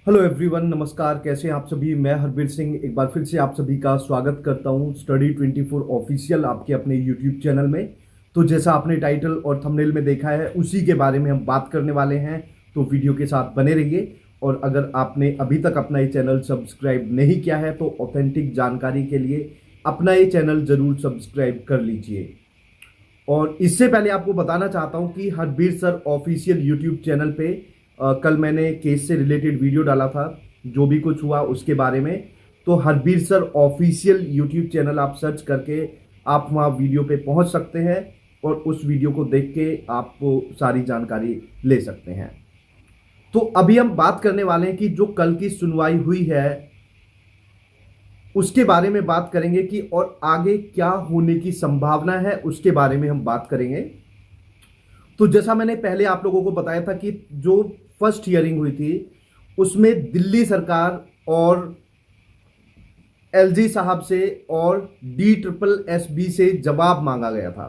Hello everyone, नमस्कार। कैसे हैं आप सभी। मैं हरबीर सिंह एक बार फिर से आप सभी का स्वागत करता हूं स्टडी 24 ऑफिशियल आपके अपने यूट्यूब चैनल में। तो जैसा आपने टाइटल और थंबनेल में देखा है उसी के बारे में हम बात करने वाले हैं, तो वीडियो के साथ बने रहिए। और अगर आपने अभी तक अपना ये चैनल सब्सक्राइब नहीं किया है तो ऑथेंटिक जानकारी के लिए अपना ये चैनल ज़रूर सब्सक्राइब कर लीजिए। और इससे पहले आपको बताना चाहता हूं कि Harbir sir official YouTube channel पे कल मैंने केस से रिलेटेड वीडियो डाला था, जो भी कुछ हुआ उसके बारे में। तो Harbir sir official YouTube channel आप सर्च करके आप वहाँ वीडियो पे पहुँच सकते हैं और उस वीडियो को देख के आप सारी जानकारी ले सकते हैं। तो अभी हम बात करने वाले हैं कि जो कल की सुनवाई हुई है उसके बारे में बात करेंगे कि और आगे क्या होने की संभावना है उसके बारे में हम बात करेंगे। तो जैसा मैंने पहले आप लोगों को बताया था कि जो फर्स्ट हियरिंग हुई थी उसमें दिल्ली सरकार और एलजी साहब से और DSSB से जवाब मांगा गया था।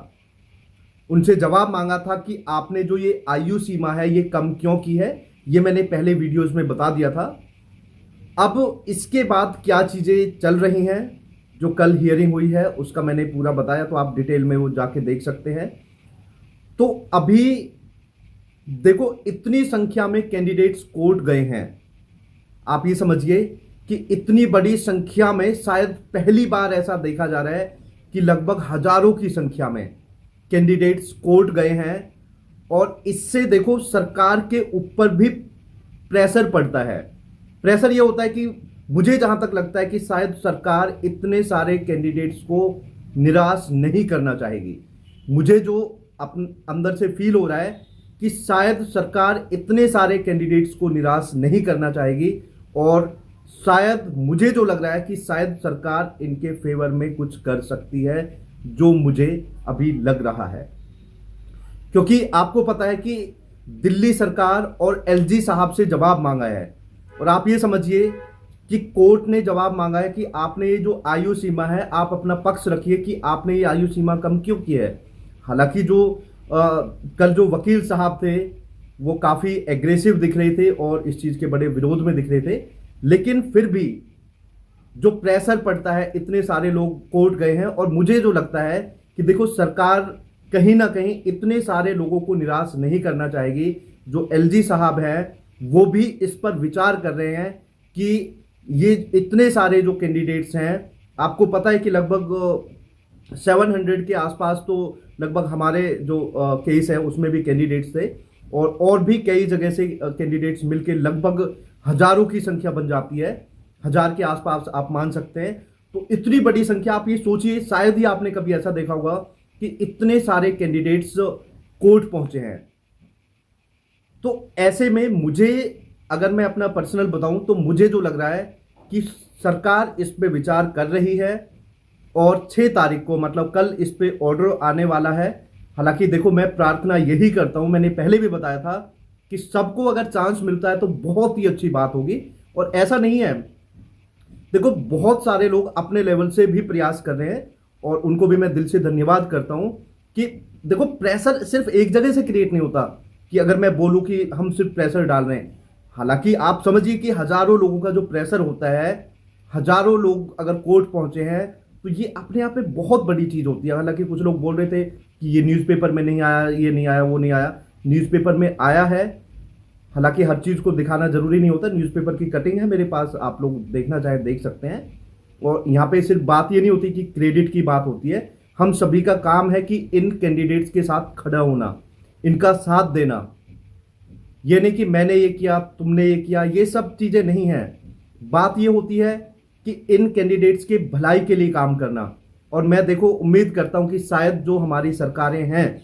उनसे जवाब मांगा था कि आपने जो ये आयु सीमा है ये कम क्यों की है, ये मैंने पहले वीडियोस में बता दिया था। अब इसके बाद क्या चीज़ें चल रही हैं, जो कल हियरिंग हुई है उसका मैंने पूरा बताया, तो आप डिटेल में वो जाके देख सकते हैं। तो अभी देखो, इतनी संख्या में कैंडिडेट्स कोर्ट गए हैं। आप ये समझिए कि इतनी बड़ी संख्या में शायद पहली बार ऐसा देखा जा रहा है कि लगभग हजारों की संख्या में कैंडिडेट्स कोर्ट गए हैं। और इससे देखो सरकार के ऊपर भी प्रेशर पड़ता है। प्रेशर ये होता है कि मुझे जहां तक लगता है कि शायद सरकार इतने सारे कैंडिडेट्स को निराश नहीं करना चाहेगी। मुझे जो अंदर से फील हो रहा है कि शायद सरकार इतने सारे कैंडिडेट्स को निराश नहीं करना चाहेगी। और शायद मुझे जो लग रहा है कि शायद सरकार इनके फेवर में कुछ कर सकती है, जो मुझे अभी लग रहा है। क्योंकि आपको पता है कि दिल्ली सरकार और एलजी साहब से जवाब मांगा है। और आप ये समझिए कि कोर्ट ने जवाब मांगा है कि आपने ये जो आयु सीमा है आप अपना पक्ष रखिए कि आपने ये आयु सीमा कम क्यों की है। हालांकि जो कल जो वकील साहब थे वो काफ़ी एग्रेसिव दिख रहे थे और इस चीज़ के बड़े विरोध में दिख रहे थे, लेकिन फिर भी जो प्रेशर पड़ता है, इतने सारे लोग कोर्ट गए हैं। और मुझे जो लगता है कि देखो सरकार कहीं ना कहीं इतने सारे लोगों को निराश नहीं करना चाहेगी। जो एलजी साहब हैं वो भी इस पर विचार कर रहे हैं कि ये इतने सारे जो कैंडिडेट्स हैं, आपको पता है कि लगभग 700 के आसपास तो लगभग हमारे जो केस है उसमें भी कैंडिडेट्स थे। और भी कई जगह से कैंडिडेट्स मिलके लगभग हजारों की संख्या बन जाती है। 1000 के आसपास आप मान सकते हैं। तो इतनी बड़ी संख्या, आप ये सोचिए, शायद ही आपने कभी ऐसा देखा होगा कि इतने सारे कैंडिडेट्स कोर्ट पहुंचे हैं। तो ऐसे में मुझे, अगर मैं अपना पर्सनल बताऊं तो मुझे जो लग रहा है कि सरकार इस पे विचार कर रही है और 6 तारीख को, मतलब कल, इस पे ऑर्डर आने वाला है। हालांकि देखो, मैं प्रार्थना यही करता हूं, मैंने पहले भी बताया था कि सबको अगर चांस मिलता है तो बहुत ही अच्छी बात होगी। और ऐसा नहीं है, देखो बहुत सारे लोग अपने लेवल से भी प्रयास कर रहे हैं और उनको भी मैं दिल से धन्यवाद करता हूं कि देखो प्रेशर सिर्फ एक जगह से क्रिएट नहीं होता कि अगर मैं बोलूं कि हम सिर्फ प्रेशर डाल रहे हैं। हालांकि आप समझिए कि हजारों लोगों का जो प्रेशर होता है, हजारों लोग अगर कोर्ट पहुंचे हैं तो ये अपने आप में बहुत बड़ी चीज़ होती है। हालांकि कुछ लोग बोल रहे थे कि ये न्यूज़पेपर में नहीं आया, ये नहीं आया, वो नहीं आया। न्यूज़पेपर में आया है। हालांकि हर चीज़ को दिखाना जरूरी नहीं होता। न्यूज़पेपर की कटिंग है मेरे पास, आप लोग देखना चाहे देख सकते हैं। और यहाँ पे सिर्फ बात ये नहीं होती कि क्रेडिट की बात होती है, हम सभी का काम है कि इन कैंडिडेट्स के साथ खड़ा होना, इनका साथ देना। ये नहीं कि मैंने ये किया, तुमने ये किया, ये सब चीज़ें नहीं हैं। बात ये होती है कि इन कैंडिडेट्स के भलाई के लिए काम करना। और मैं देखो उम्मीद करता हूं कि शायद जो हमारी सरकारें हैं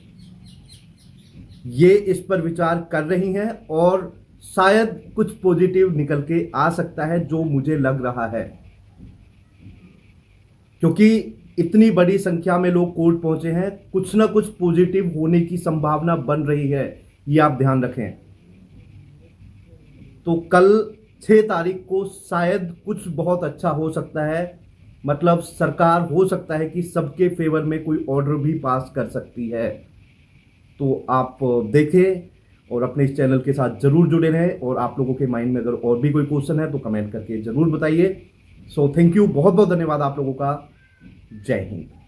ये इस पर विचार कर रही हैं और शायद कुछ पॉजिटिव निकल के आ सकता है, जो मुझे लग रहा है। क्योंकि इतनी बड़ी संख्या में लोग कोर्ट पहुंचे हैं, कुछ ना कुछ पॉजिटिव होने की संभावना बन रही है, ये आप ध्यान रखें। तो कल 6 तारीख को शायद कुछ बहुत अच्छा हो सकता है। मतलब सरकार हो सकता है कि सबके फेवर में कोई ऑर्डर भी पास कर सकती है। तो आप देखें और अपने इस चैनल के साथ जरूर जुड़े रहें। और आप लोगों के माइंड में अगर और भी कोई क्वेश्चन है तो कमेंट करके जरूर बताइए। सो थैंक यू, बहुत बहुत धन्यवाद आप लोगों का। जय हिंद।